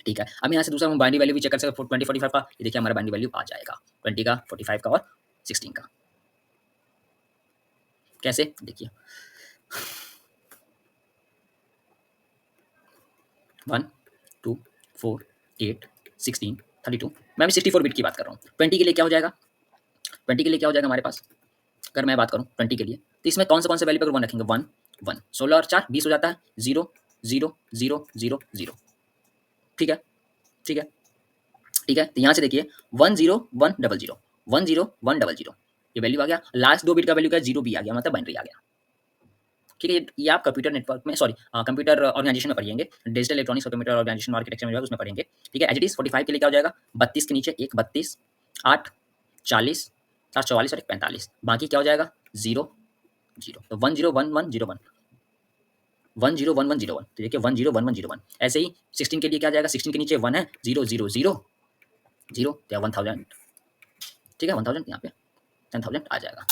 ठीक है। अब यहाँ से दूसरा हम बाइनरी वैल्यू भी चेक कर सकते हैं, 20, 45 का, ये देखिए हमारा बाइनरी वैल्यू आ जाएगा, 20 का, 45 का और 16 का। कैसे, देखिए 1, 2, 4, 8, 16, 32, मैं अभी 64 बिट की बात कर रहा हूँ। 20 के लिए क्या हो जाएगा, 20 के लिए क्या हो जाएगा हमारे पास, अगर मैं बात करूँ 20 के लिए, तो इसमें कौन से वैल्यू पर 1 रखेंगे, 1, 1, 16 और 4 20 हो जाता है, 0, 0, 0, 0, 0, ठीक है, ठीक है, ठीक है। तो यहाँ से देखिए 1, 0, 1, 0, 0, 1, 0, 1, 0, 0, ये वैल्यू आ गया, लास्ट 2 बिट का वैल्यू क्या, 0 भी आ गया, मतलब बाइनरी आ गया, ठीक है। ये आप कंप्यूटर नेटवर्क में, सॉरी कंप्यूटर ऑर्गेनाइजेशन में पढ़ेंगे, डिजिटल इलेक्ट्रॉनिक्स और कंप्यूटर ऑर्गेनाइजेशन आर्किटेक्चर में उसमें पढ़ेंगे, ठीक है। एच डी 45 के लिए क्या हो जाएगा, 32 के नीचे एक 32, 8, 40, 4, 44 और एक 45, बाकी क्या हो जाएगा 0, 0, तो 1, 0, 1, 1, 0, 1, 101101, तो देखिए 101101। ऐसे ही 16 के लिए क्या आ जाएगा, 16 के नीचे 1 है, 0000 तो 1000, ठीक है 1000 यहाँ पे 10,000 आ जाएगा,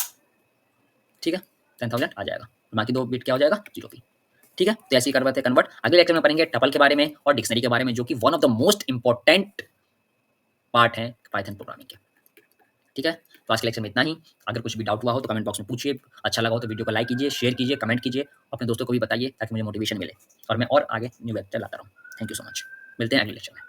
ठीक है 10,000 आ जाएगा, बाकी 2 बिट क्या हो जाएगा, 0 पी, ठीक है। तो ऐसे ही करवाते हैं कन्वर्ट। अगले लेक्चर में पढ़ेंगे टपल के बारे में और डिक्शनरी के बारे में, जो कि one of the most important part है पाइथन प्रोग्रामिंग के, ठीक है। तो आज के लेक्चर में इतना ही। अगर कुछ भी डाउट हुआ हो तो कमेंट बॉक्स में पूछिए, अच्छा लगा हो तो वीडियो को लाइक कीजिए, शेयर कीजिए, कमेंट कीजिए, अपने दोस्तों को भी बताइए ताकि मुझे मोटिवेशन मिले और मैं और आगे न्यू लेक्चर लाता रहूँ। थैंक यू सो मच, मिलते हैं अगले लेक्चर में।